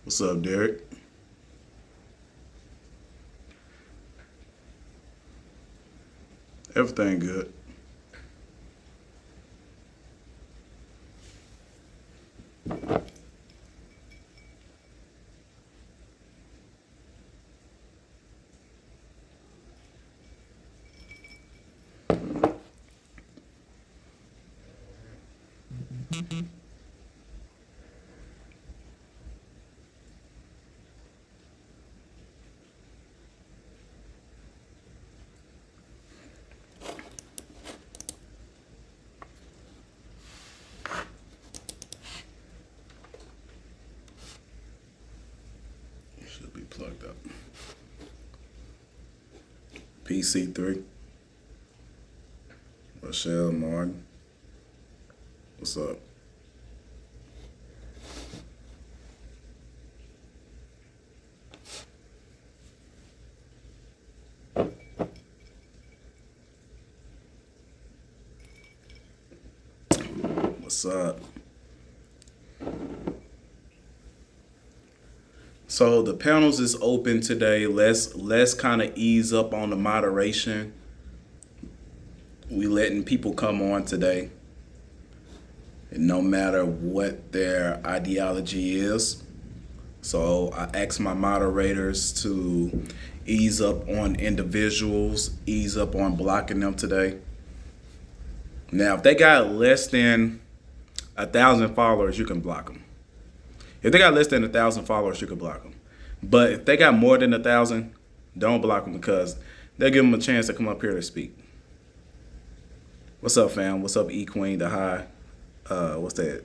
What's up, Derek? Everything good. Should be plugged up. PC3. Rochelle Martin. What's up? What's up? So the panels is open today. Let's kind of ease up on the moderation. We letting people come on today, and no matter what their ideology is. So I ask my moderators to ease up on individuals, ease up on blocking them today. Now, if they got less than 1,000 followers, you can block them. If they got less than 1,000 followers, you can block them. But if they got more than 1,000, don't block them because they'll give them a chance to come up here to speak. What's up, fam? What's up, E Queen, the high? What's that?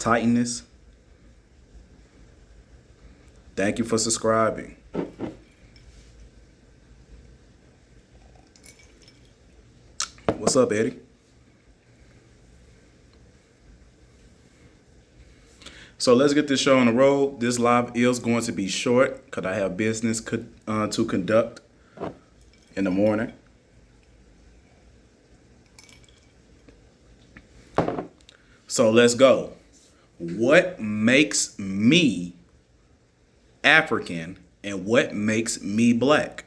Titaness. Thank you for subscribing. What's up, Eddie? So let's get this show on the road. This live is going to be short because I have business to conduct in the morning. So let's go. What makes me African and what makes me black?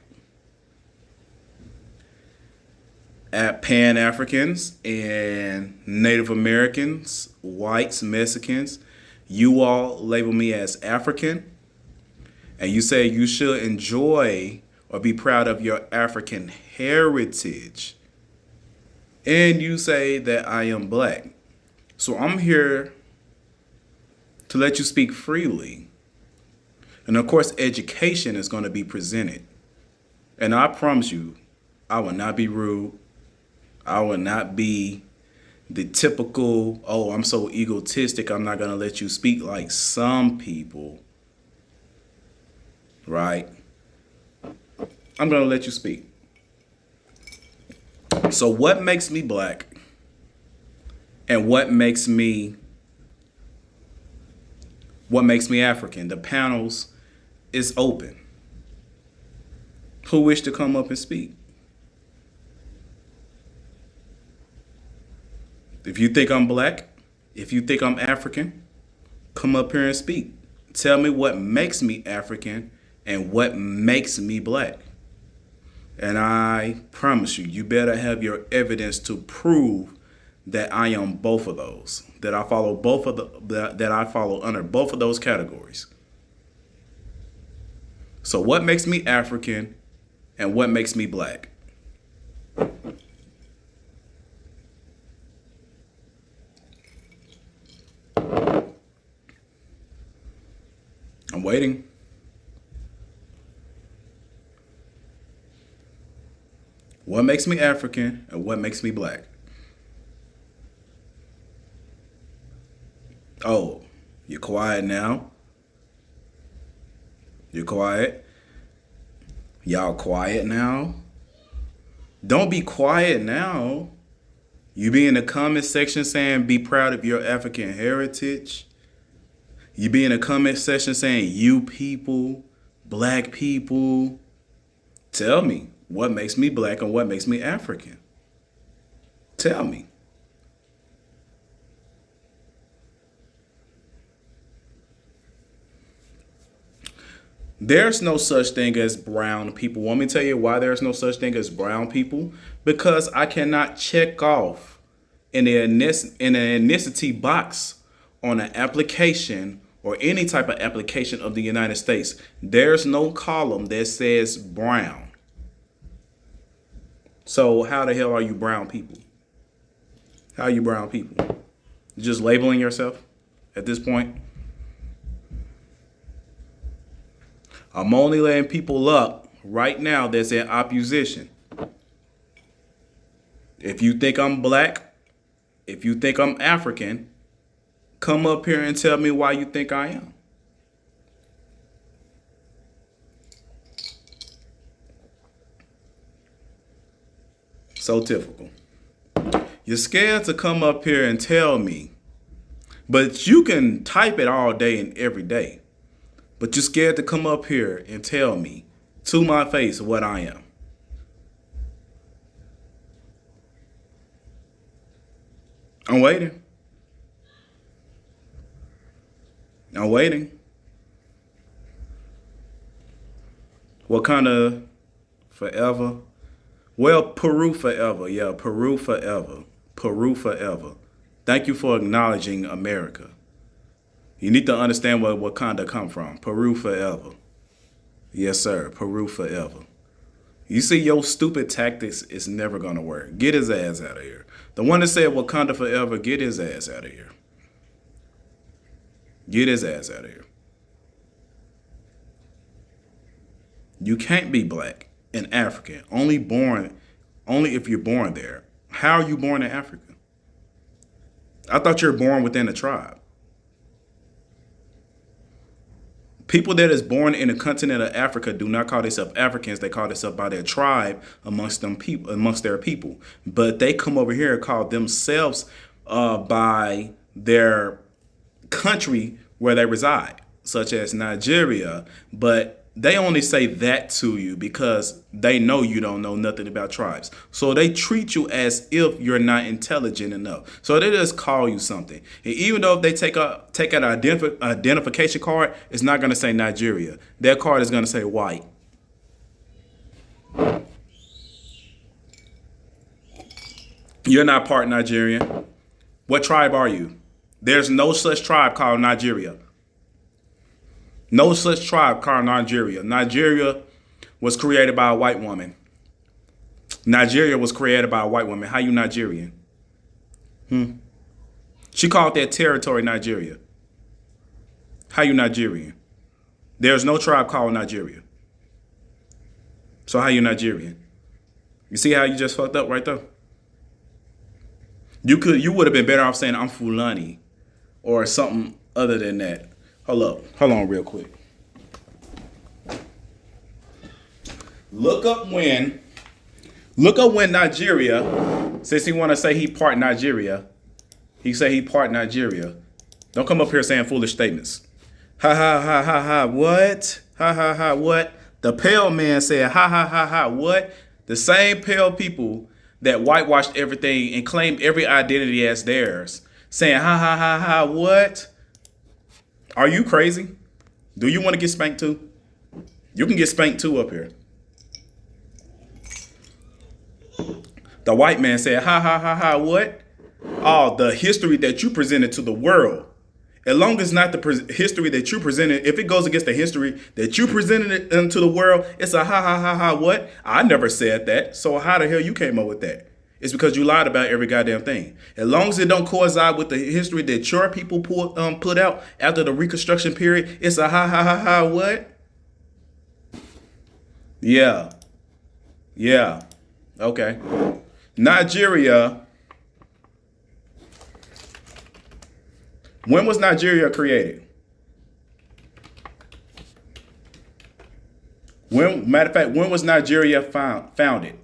At Pan-Africans and Native Americans, whites, Mexicans, you all label me as African, and you say you should enjoy or be proud of your African heritage, and you say that I am black. So I'm here to let you speak freely. And of course, education is going to be presented. And I promise you, I will not be rude. I will not be the typical, oh, I'm so egotistic, I'm not going to let you speak like some people, right? I'm going to let you speak. So what makes me black and what makes me African? The panels is open. Who wish to come up and speak? If you think I'm black, if you think I'm African, come up here and speak. Tell me what makes me African and what makes me black. And I promise you, you better have your evidence to prove that I am both of those, that I follow that I follow under both of those categories. So what makes me African and what makes me black? I'm waiting. What makes me African and what makes me black? Oh, you're quiet now? You're quiet? Y'all quiet now? Don't be quiet now. You be in the comment section saying be proud of your African heritage. You be in the comment section saying you people, black people. Tell me what makes me black and what makes me African. Tell me. There's no such thing as brown people. Want me to tell you why there's no such thing as brown people? Because I cannot check off in an ethnicity box on an application or any type of application of the United States. There's no column that says brown. So how the hell are you brown people? How are you brown people? Just labeling yourself at this point? I'm only letting people up right now that's in opposition. If you think I'm black, if you think I'm African, come up here and tell me why you think I am. So typical. You're scared to come up here and tell me, but you can type it all day and every day. But you're scared to come up here and tell me to my face what I am. I'm waiting. I'm waiting. Wakanda forever. Well, Peru forever. Yeah, Peru forever. Peru forever. Thank you for acknowledging America. You need to understand where Wakanda come from. Peru forever. Yes, sir. Peru forever. You see, your stupid tactics is never going to work. Get his ass out of here. The one that said Wakanda forever, get his ass out of here. Get his ass out of here. You can't be black and African. Only if you're born there. How are you born in Africa? I thought you were born within a tribe. People that is born in the continent of Africa do not call themselves Africans. They call themselves by their tribe amongst their people. But they come over here and call themselves by their country where they reside, such as Nigeria. But they only say that to you because they know you don't know nothing about tribes. So they treat you as if you're not intelligent enough. So they just call you something. And even though if they take an identification card, it's not going to say Nigeria. Their card is going to say white. You're not part Nigerian. What tribe are you? There's no such tribe called Nigeria. No such tribe called Nigeria. Nigeria was created by a white woman. Nigeria was created by a white woman. How you Nigerian? She called that territory Nigeria. How you Nigerian? There's no tribe called Nigeria. So how you Nigerian? You see how you just fucked up right there? You would have been better off saying I'm Fulani or something other than that. Hold on real quick. Look up when Nigeria, since he want to say he part Nigeria, he say he part Nigeria. Don't come up here saying foolish statements. Ha ha ha ha ha, what? Ha ha ha, what? The pale man said ha ha ha ha, what? The same pale people that whitewashed everything and claimed every identity as theirs, saying ha ha ha ha, what? Are you crazy? Do you want to get spanked too? You can get spanked too up here. The white man said, ha ha ha ha, what? Oh, the history that you presented to the world. As long as not the history that you presented, if it goes against the history that you presented it into the world, it's a ha ha ha ha, what? I never said that. So how the hell you came up with that? It's because you lied about every goddamn thing. As long as it don't coincide with the history that your people put out after the Reconstruction period, it's a ha ha ha ha what? Yeah. Okay. Nigeria. When was Nigeria created? Matter of fact, when was Nigeria founded?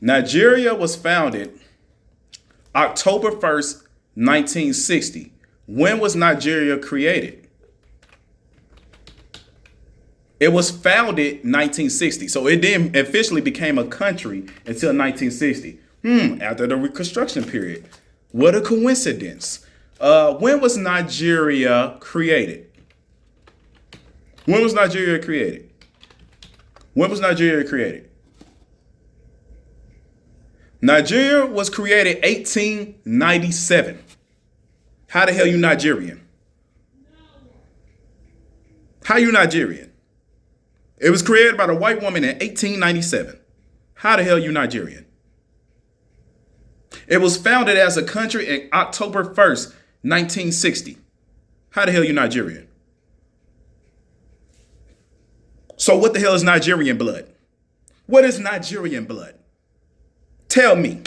Nigeria was founded October 1st, 1960. When was Nigeria created? It was founded 1960. So it didn't officially became a country until 1960. After the Reconstruction period. What a coincidence. When was Nigeria created? When was Nigeria created? When was Nigeria created? Nigeria was created 1897. How the hell you Nigerian? How you Nigerian? It was created by a white woman in 1897. How the hell you Nigerian? It was founded as a country in October 1st, 1960. How the hell you Nigerian? So what the hell is Nigerian blood? What is Nigerian blood? Tell me.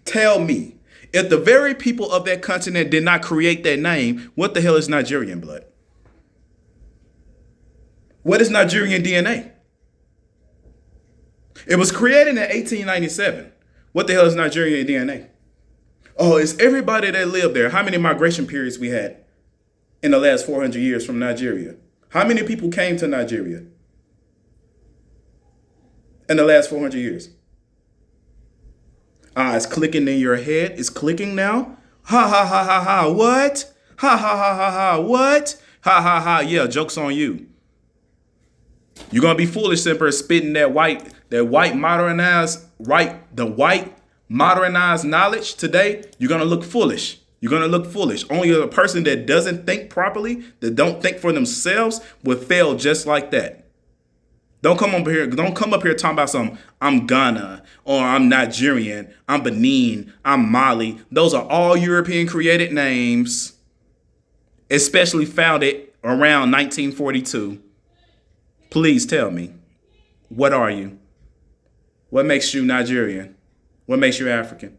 Tell me. If the very people of that continent did not create that name, what the hell is Nigerian blood? What is Nigerian DNA? It was created in 1897. What the hell is Nigerian DNA? Oh, it's everybody that lived there. How many migration periods we had in the last 400 years from Nigeria? How many people came to Nigeria in the last 400 years? It's clicking in your head. It's clicking now. Ha ha ha ha ha. What? Ha ha ha ha ha. What? Ha ha ha. Yeah, joke's on you. You're gonna be foolish, Simper, spitting the white modernized knowledge today. You're gonna look foolish. You're gonna look foolish. Only a person that doesn't think properly, that don't think for themselves, will fail just like that. Don't come up here talking about some I'm Ghana or I'm Nigerian, I'm Benin, I'm Mali. Those are all European created names, especially founded around 1942. Please tell me, what are you? What makes you Nigerian? What makes you African?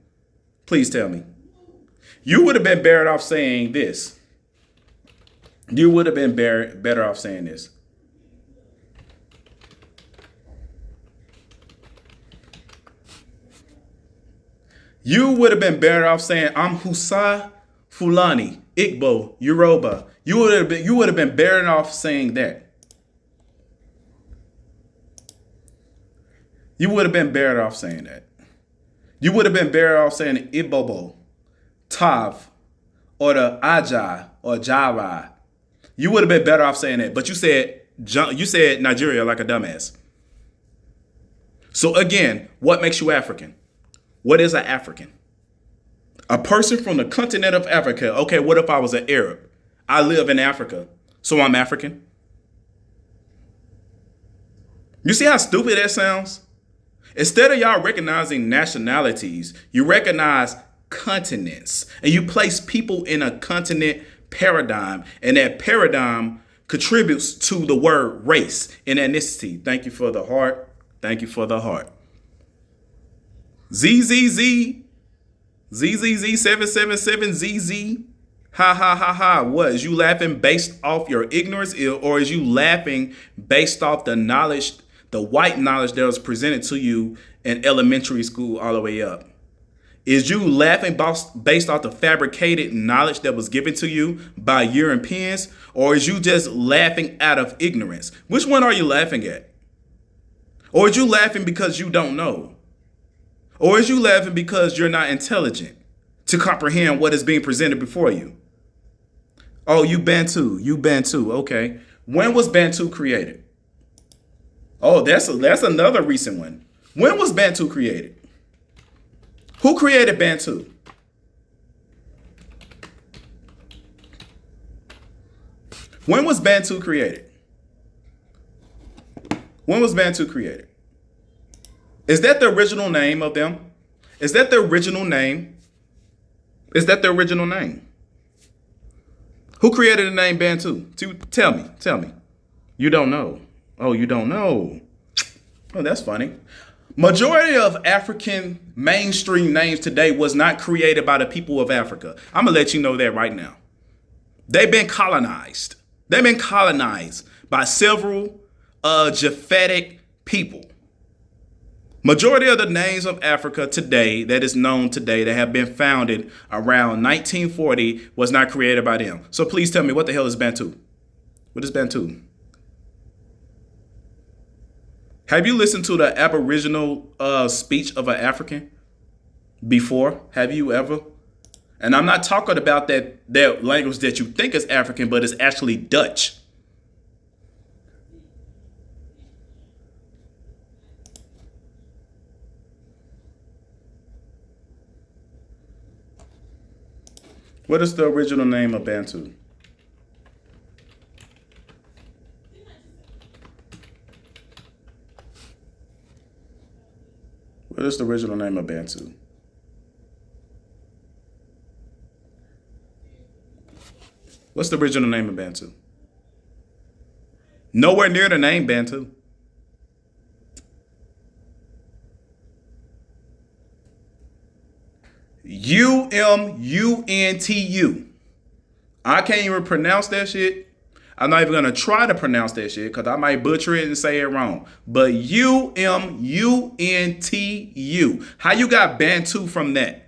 Please tell me. You would have been better off saying this. You would have been better off saying this. You would have been better off saying, I'm Hausa, Fulani, Igbo, Yoruba. You would have been better off saying that. You would have been better off saying that. You would have been better off saying Ibobo, Tav, or the Aja or Jara. You would have been better off saying that. But you said Nigeria like a dumbass. So again, what makes you African? What is an African? A person from the continent of Africa. Okay, what if I was an Arab? I live in Africa, so I'm African. You see how stupid that sounds? Instead of y'all recognizing nationalities, you recognize continents. And you place people in a continent paradigm. And that paradigm contributes to the word race and ethnicity. Thank you for the heart. Thank you for the heart. ZZZ 777ZZ. Ha ha ha ha. What? Is you laughing based off your ignorance, or is you laughing based off the knowledge, the white knowledge that was presented to you in elementary school all the way up? Is you laughing based off the fabricated knowledge that was given to you by Europeans, or is you just laughing out of ignorance? Which one are you laughing at? Or is you laughing because you don't know? Or is you laughing because you're not intelligent to comprehend what is being presented before you? Oh, you Bantu. Okay. When was Bantu created? Oh, that's another recent one. When was Bantu created? Who created Bantu? When was Bantu created? When was Bantu created? Is that the original name of them? Is that the original name? Is that the original name? Who created the name Bantu? Tell me. You don't know. Oh, you don't know. Oh, that's funny. Majority of African mainstream names today was not created by the people of Africa. I'm going to let you know that right now. They've been colonized. They've been colonized by several Japhetic people. Majority of the names of Africa today that is known today that have been founded around 1940 was not created by them. So please tell me, what the hell is Bantu? What is Bantu? Have you listened to the Aboriginal speech of an African before? Have you ever? And I'm not talking about that language that you think is African, but it's actually Dutch. What is the original name of Bantu? What is the original name of Bantu? What's the original name of Bantu? Nowhere near the name Bantu. Umuntu. I can't even pronounce that shit. I'm not even gonna try to pronounce that shit because I might butcher it and say it wrong. But Umuntu. How you got Bantu from that?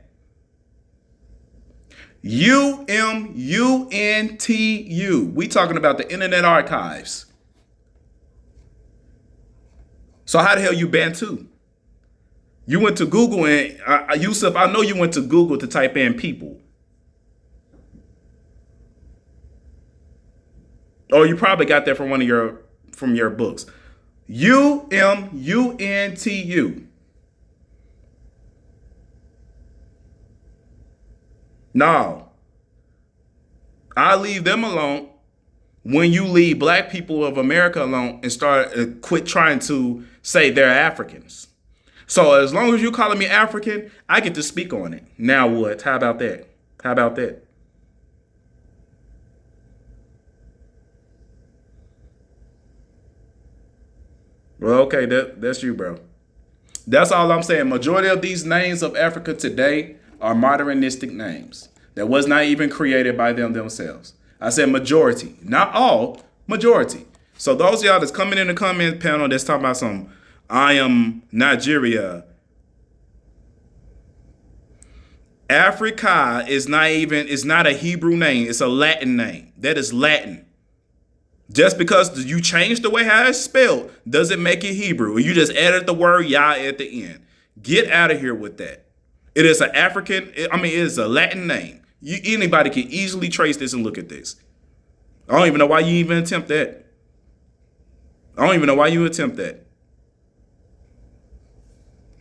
Umuntu. We talking about the Internet Archives. So how the hell you Bantu? You went to Google and Yusuf, I know you went to Google to type in people. Or you probably got that from from your books. Umuntu. No. I leave them alone when you leave black people of America alone and quit trying to say they're Africans. So as long as you calling me African, I get to speak on it. Now what? How about that? How about that? Well, okay, that's you, bro. That's all I'm saying. Majority of these names of Africa today are modernistic names that was not even created by them themselves. I said majority, not all, majority. So those of y'all that's coming in the comment panel that's talking about some, I am Nigeria. Africa is not a Hebrew name. It's a Latin name. That is Latin. Just because you changed the way how it's spelled doesn't make it Hebrew. You just added the word Yah at the end. Get out of here with that. It is it is a Latin name. Anybody can easily trace this and look at this. I don't even know why you even attempt that.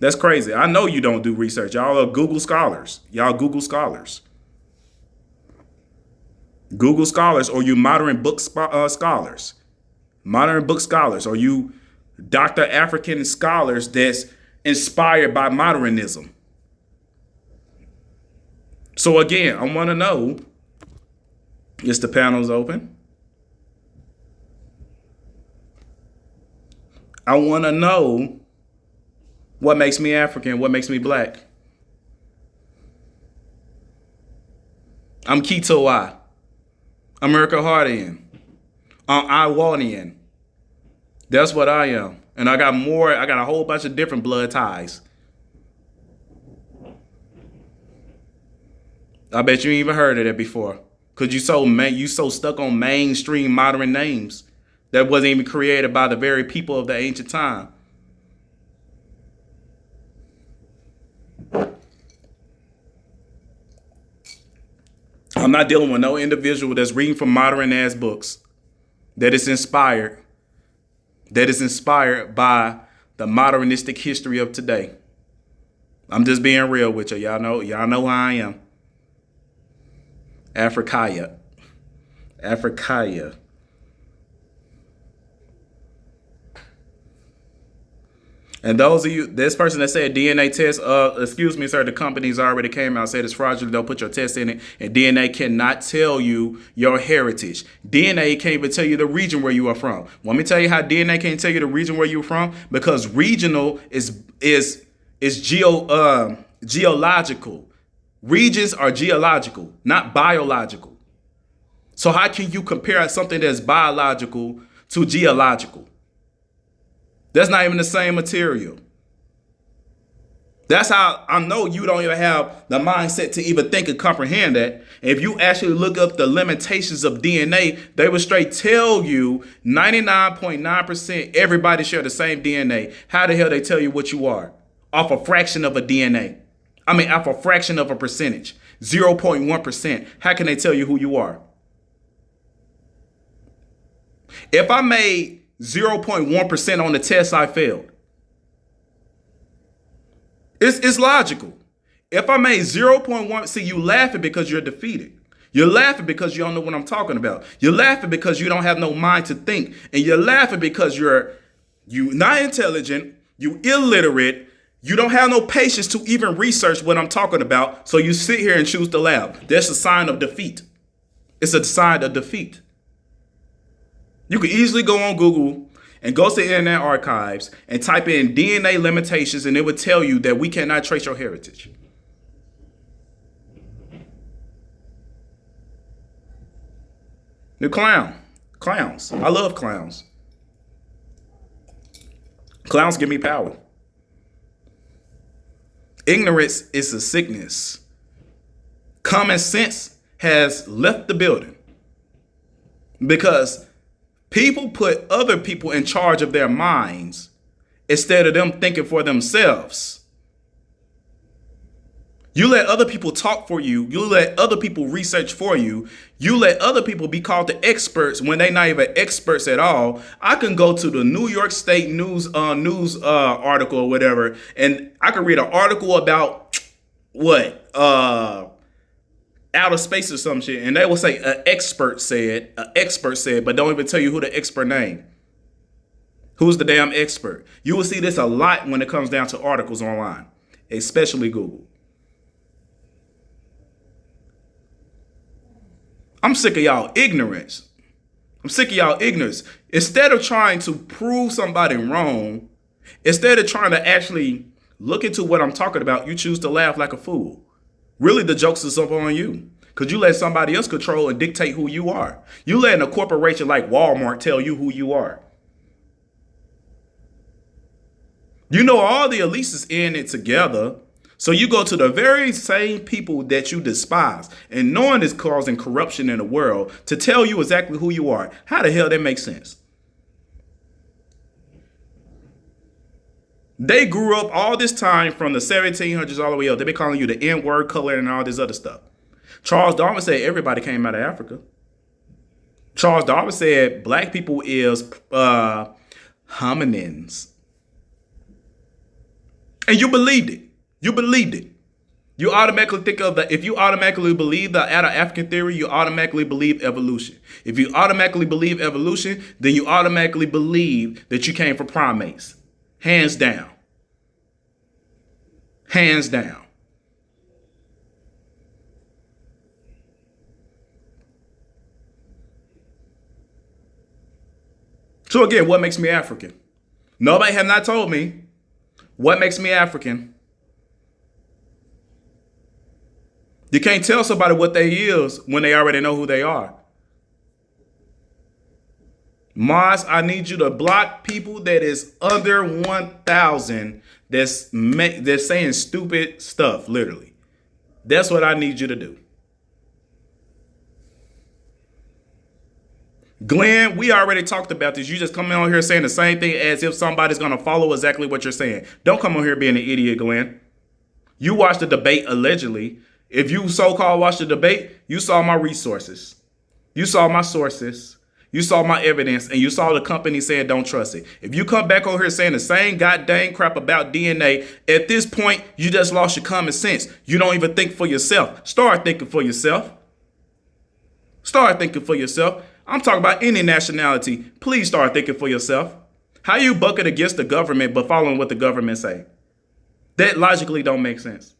That's crazy. I know you don't do research. Y'all are Google scholars. Google scholars, or you modern book scholars. Modern book scholars, or you Dr. African scholars that's inspired by modernism. So again, I want to know, is the panels open? I want to know what makes me African, what makes me black. I'm Keto-I. America Hardian. I'm Iwanian. That's what I am. And I got a whole bunch of different blood ties. I bet you ain't even heard of that before. Cause you so stuck on mainstream modern names that wasn't even created by the very people of the ancient time. I'm not dealing with no individual that's reading from modern ass books that is inspired by the modernistic history of today. I'm just being real with you. Y'all know who I am. Africaya. And those of you, this person that said DNA test, excuse me, sir, the company's already came out, said it's fraudulent, don't put your test in it, and DNA cannot tell you your heritage. DNA can't even tell you the region where you are from. Want me to tell you how DNA can't tell you the region where you're from? Because regional is geological. Regions are geological, not biological. So how can you compare something that's biological to geological? That's not even the same material. That's how I know you don't even have the mindset to even think and comprehend that. If you actually look up the limitations of DNA, they will straight tell you 99.9% everybody share the same DNA. How the hell they tell you what you are? Off a fraction of a DNA. Off a fraction of a percentage. 0.1%. How can they tell you who you are? If I made 0.1% on the test, I failed. It's logical. If I made 0.1, see, you laughing because you're defeated. You're laughing because you don't know what I'm talking about. You're laughing because you don't have no mind to think. And you're laughing because you not intelligent, you illiterate, you don't have no patience to even research what I'm talking about. So you sit here and choose to laugh. That's a sign of defeat. It's a sign of defeat. You can easily go on Google and go to the Internet Archives and type in DNA limitations, and it would tell you that we cannot trace your heritage. The clowns. I love clowns. Clowns give me power. Ignorance is a sickness. Common sense has left the building because people put other people in charge of their minds instead of them thinking for themselves. You let other people talk for you. You let other people research for you. You let other people be called the experts when they're not even experts at all. I can go to the New York State news article or whatever, and I can read an article about what outer space or some shit, and they will say an expert said, but don't even tell you who the expert name. Who's the damn expert? You will see this a lot when it comes down to articles online, especially Google. I'm sick of y'all ignorance. Instead of trying to prove somebody wrong, instead of trying to actually look into what I'm talking about, you choose to laugh like a fool. Really, the joke's is up on you because you let somebody else control and dictate who you are. You letting a corporation like Walmart tell you who you are. You know all the elites is in it together. So you go to the very same people that you despise and knowing is causing corruption in the world to tell you exactly who you are. How the hell that makes sense? They grew up all this time from the 1700s all the way up. They've been calling you the N-word, color, and all this other stuff. Charles Darwin said everybody came out of Africa. Charles Darwin said black people is hominins. And you believed it. You believed it. You automatically think of if you automatically believe the African theory, you automatically believe evolution. If you automatically believe evolution, then you automatically believe that you came from primates. Hands down. Hands down. So again, what makes me African? Nobody have not told me what makes me African. You can't tell somebody what they is when they already know who they are. Mars, I need you to block people that is under 1,000 that's saying stupid stuff, literally. That's what I need you to do. Glenn, we already talked about this. You just coming on here saying the same thing as if somebody's going to follow exactly what you're saying. Don't come on here being an idiot, Glenn. You watched the debate allegedly. If you so-called watched the debate, you saw my resources. You saw my sources. You saw my evidence, and you saw the company saying don't trust it. If you come back over here saying the same goddamn crap about DNA, at this point, you just lost your common sense. You don't even think for yourself. Start thinking for yourself. Start thinking for yourself. I'm talking about any nationality. Please start thinking for yourself. How you bucket against the government but following what the government say? That logically don't make sense.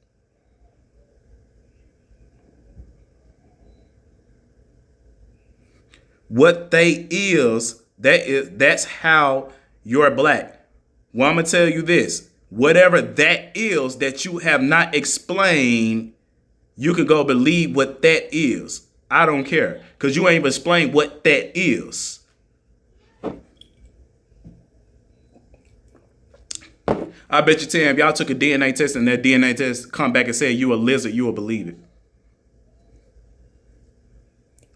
What they that's how you're black. Well, I'm gonna tell you this. Whatever that is that you have not explained, you can go believe what that is. I don't care. Because you ain't even explained what that is. I bet you 10, if y'all took a DNA test and that DNA test come back and said you a lizard, you will believe it.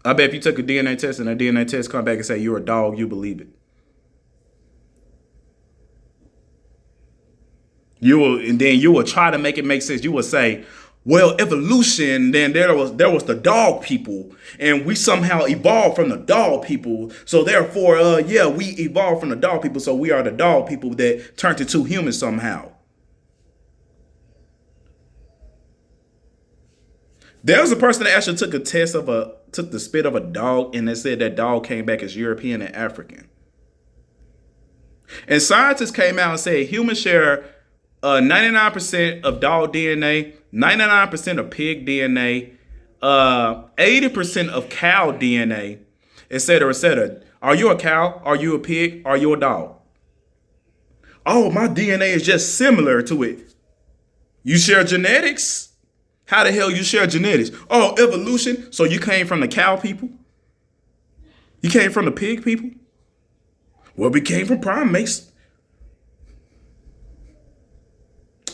I bet if you took a DNA test and that DNA test come back and say you're a dog, you believe it. And then you will try to make it make sense. You will say, well, evolution, then there was the dog people, and we somehow evolved from the dog people. So therefore, we evolved from the dog people, so we are the dog people that turned into humans somehow. There was a person that actually took a test of took the spit of a dog, and they said that dog came back as European and African. And scientists came out and said humans share 99% of dog DNA, 99% of pig DNA, 80% of cow DNA, et cetera, et cetera. Are you a cow? Are you a pig? Are you a dog? Oh, my DNA is just similar to it. You share genetics? How the hell you share genetics? Oh, evolution. So you came from the cow people? You came from the pig people? Well, we came from primates.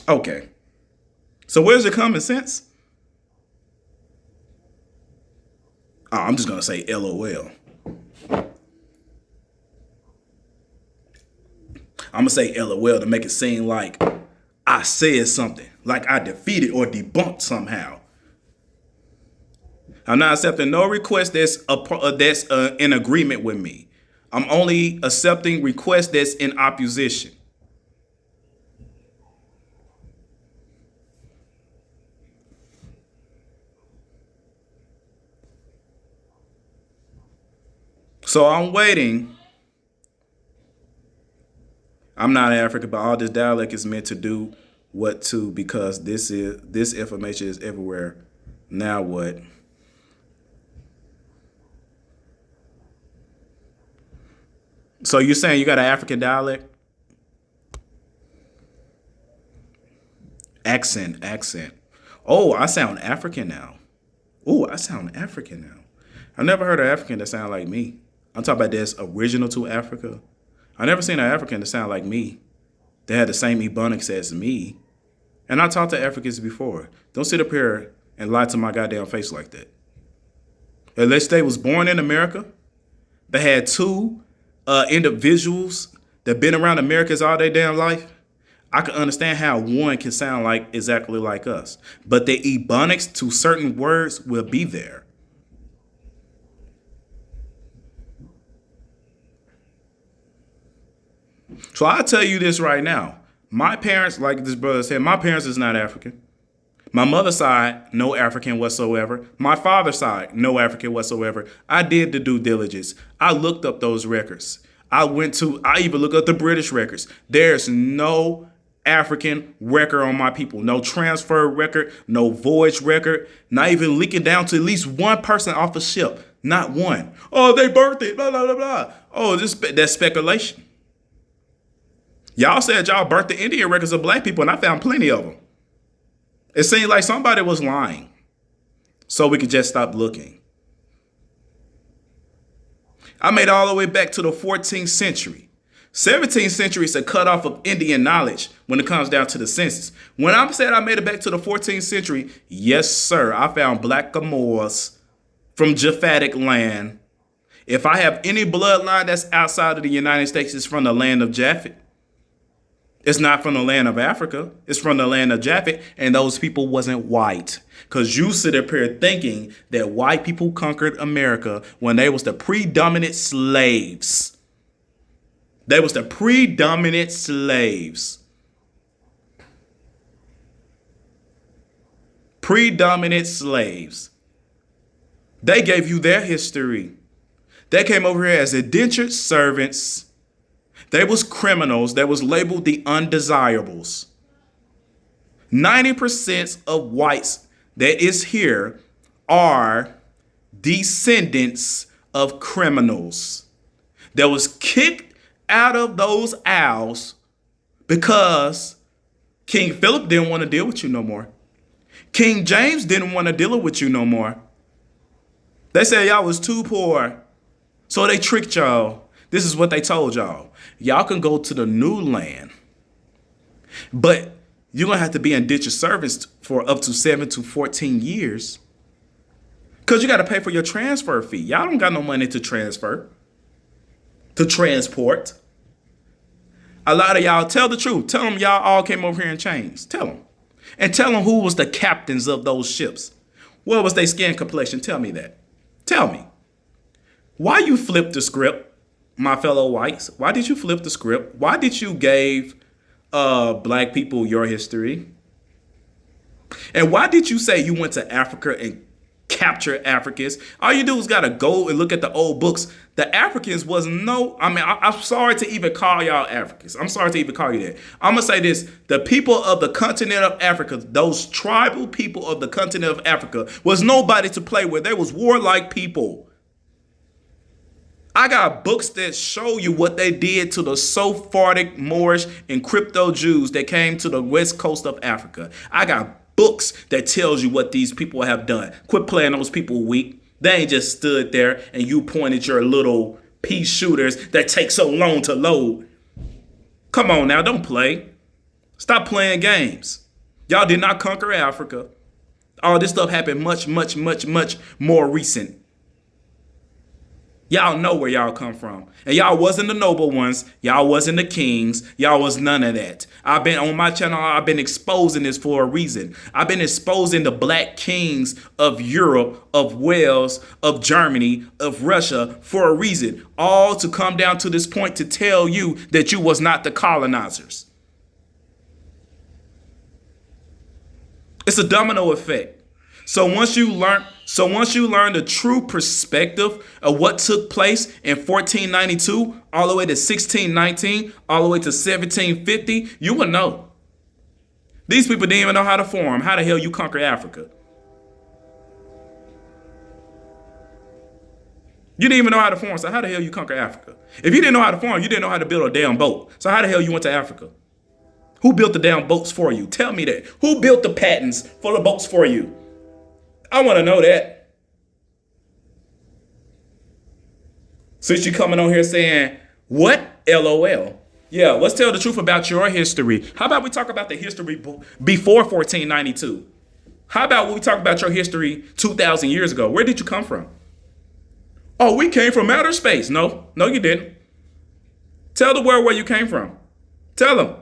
Okay. So where's your common sense? Oh, I'm just going to say LOL. I'm going to say LOL to make it seem like I said something, like I defeated or debunked somehow. I'm not accepting no request that's in agreement with me. I'm only accepting requests that's in opposition. So I'm waiting. I'm not African, but all this dialect is meant to do what to, because this information is everywhere. Now what? So you're saying you got an African dialect? Accent. Oh, I sound African now. Oh, I sound African now. I've never heard an African that sound like me. I'm talking about that's original to Africa. I never seen an African that sound like me. They had the same ebonics as me. And I talked to Africans before. Don't sit up here and lie to my goddamn face like that. Unless they was born in America, they had two individuals that been around Americans all their damn life, I can understand how one can sound like exactly like us. But the ebonics to certain words will be there. So I'll tell you this right now. My parents, like this brother said, my parents is not African. My mother's side, no African whatsoever. My father's side, no African whatsoever. I did the due diligence. I looked up those records. I even looked up the British records. There's no African record on my people. No transfer record, no voyage record, not even leaking down to at least one person off a ship. Not one. Oh, they birthed it, blah, blah, blah, blah. Oh, that's speculation. Y'all said y'all birthed the Indian records of black people, and I found plenty of them. It seemed like somebody was lying, so we could just stop looking. I made it all the way back to the 14th century. 17th century is a cutoff of Indian knowledge when it comes down to the census. When I said I made it back to the 14th century, yes, sir, I found black Moors from Japhetic land. If I have any bloodline that's outside of the United States, it's from the land of Japhet. It's not from the land of Africa. It's from the land of Japhet, and those people wasn't white. Because you sit up here thinking that white people conquered America when they was the predominant slaves. They was the predominant slaves. Predominant slaves. They gave you their history. They came over here as indentured servants. They was criminals that was labeled the undesirables. 90% of whites that is here are descendants of criminals that was kicked out of those owls because King Philip didn't want to deal with you no more. King James didn't want to deal with you no more. They said y'all was too poor, so they tricked y'all. This is what they told y'all. Y'all can go to the new land, but you're going to have to be indentured servants for up to 7 to 14 years because you got to pay for your transfer fee. Y'all don't got no money to transfer, to transport. A lot of y'all, tell the truth. Tell them y'all all came over here in chains. Tell them. And tell them who was the captains of those ships. What was their skin complexion? Tell me that. Tell me. Why you flipped the script? My fellow whites, why did you flip the script? Why did you give black people your history? And why did you say you went to Africa and captured Africans? All you do is gotta go and look at the old books. The Africans was no, I'm sorry to even call y'all Africans. I'm sorry to even call you that. I'm gonna say this: the people of the continent of Africa, those tribal people of the continent of Africa, was nobody to play with. They was warlike people. I got books that show you what they did to the Sephardic, Moorish, and crypto Jews that came to the west coast of Africa. I got books that tells you what these people have done. Quit playing those people weak. They ain't just stood there and you pointed your little pea shooters that take so long to load. Come on now, don't play. Stop playing games. Y'all did not conquer Africa. All this stuff happened much more recent. Y'all know where y'all come from. And y'all wasn't the noble ones. Y'all wasn't the kings. Y'all was none of that. I've been on my channel. I've been exposing this for a reason. I've been exposing the black kings of Europe, of Wales, of Germany, of Russia for a reason. All to come down to this point to tell you that you was not the colonizers. It's a domino effect. So once you learn the true perspective of what took place in 1492, all the way to 1619, all the way to 1750, you will know. These people didn't even know how to form. How the hell you conquer Africa? You didn't even know how to form, so how the hell you conquer Africa? If you didn't know how to form, you didn't know how to build a damn boat. So how the hell you went to Africa? Who built the damn boats for you? Tell me that. Who built the patents for the boats for you? I want to know that. Since you're coming on here saying, what? LOL. Yeah, let's tell the truth about your history. How about we talk about the history before 1492? How about we talk about your history 2,000 years ago? Where did you come from? Oh, we came from outer space. No, you didn't. Tell the world where you came from. Tell them.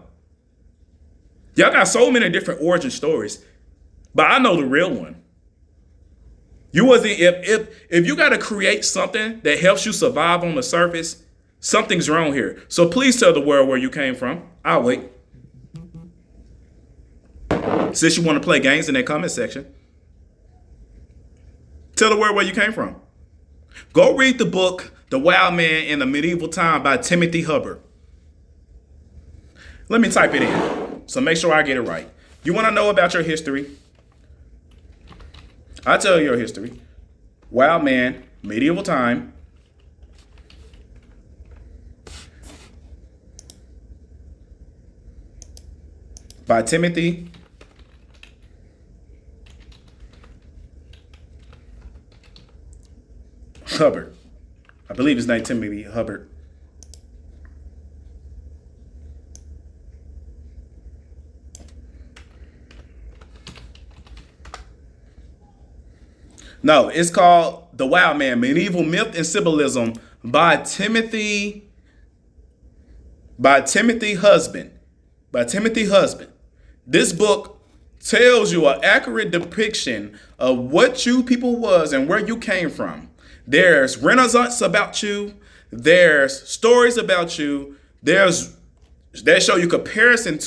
Y'all got so many different origin stories, but I know the real one. You wasn't if you got to create something that helps you survive on the surface, something's wrong here. So please tell the world where you came from. I'll wait. Since you want to play games in that comment section, tell the world where you came from. Go read the book, The Wild Man in the Medieval Time by Timothy Hubbard. Let me type it in, so make sure I get it right. You want to know about your history? I'll tell you your history. Wild Man, Medieval Time. By Timothy Hubbard. I believe his name Timothy Hubbard. No, it's called The Wild Man, Medieval Myth and Symbolism by Timothy Husband. By Timothy Husband. This book tells you an accurate depiction of what you people was and where you came from. There's Renaissance about you. There's stories about you. They show you comparison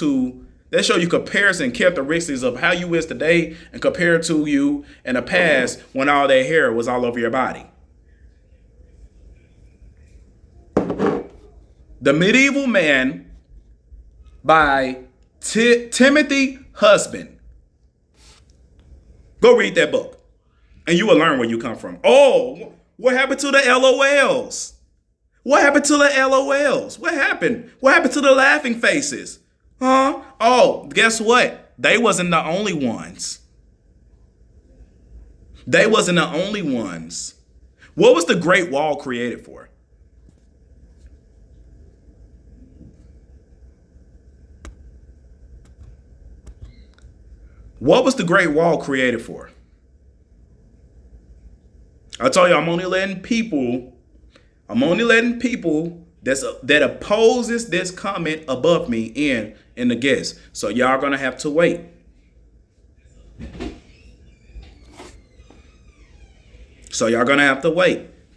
characteristics of how you is today and compared to you in the past when all that hair was all over your body. The Medieval Man by Timothy Husband. Go read that book and you will learn where you come from. Oh, what happened to the LOLs? What happened to the LOLs? What happened? What happened to the laughing faces? Huh? Oh, guess what? They wasn't the only ones. They wasn't the only ones. What was the Great Wall created for? What was the Great Wall created for? I told you I'm only letting people that opposes this comment above me in the guest. So y'all gonna have to wait.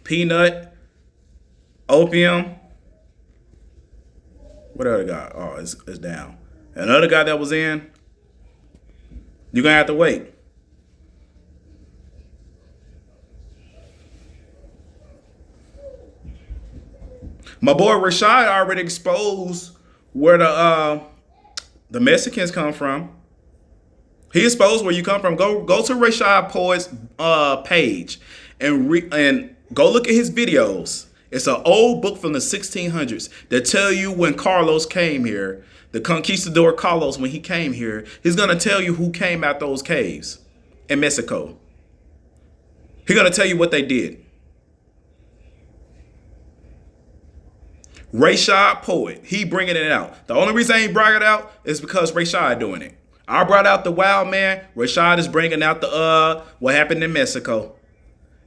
Peanut, opium. What other guy? Oh, it's down. Another guy that was in. You're gonna have to wait. My boy Rashad already exposed where the Mexicans come from. He exposed where you come from. Go to Rashad Poet's page and go look at his videos. It's an old book from the 1600s that tell you when Carlos came here, the conquistador Carlos, when he came here, he's gonna tell you who came out those caves in Mexico. He's gonna tell you what they did. Rashad Poet, he bringing it out. The only reason I ain't brought it out is because Rashad doing it. I brought out the wild man. Rashad is bringing out the what happened in Mexico.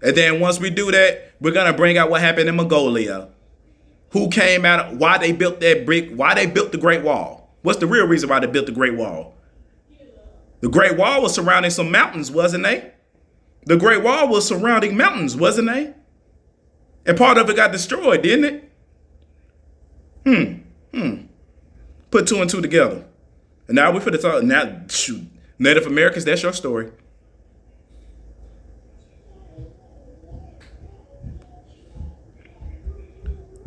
And then once we do that, we're gonna bring out what happened in Mongolia. Who came out, why they built that brick, why they built the Great Wall. What's the real reason why they built the Great Wall? The Great Wall was surrounding some mountains, wasn't they? The Great Wall was surrounding mountains, wasn't they? And part of it got destroyed, didn't it? Put two and two together. And now we're finna talk. Now, shoot, Native Americans, that's your story.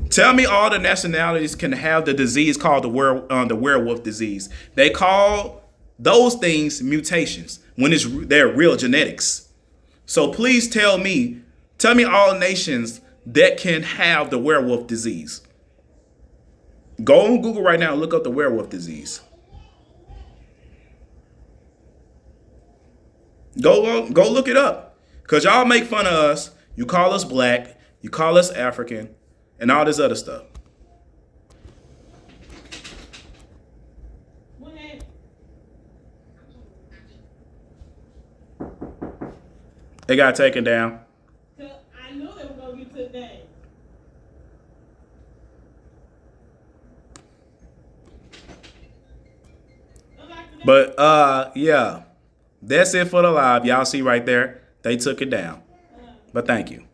Tell me all the nationalities can have the disease called the werewolf disease. They call those things mutations when they're real genetics. So please tell me all nations that can have the werewolf disease. Go on Google right now and look up the werewolf disease. Go look it up. Because y'all make fun of us. You call us black. You call us African. And all this other stuff. They got taken down. I knew they were going to get took down. But yeah, that's it for the live. Y'all see right there, they took it down. But thank you.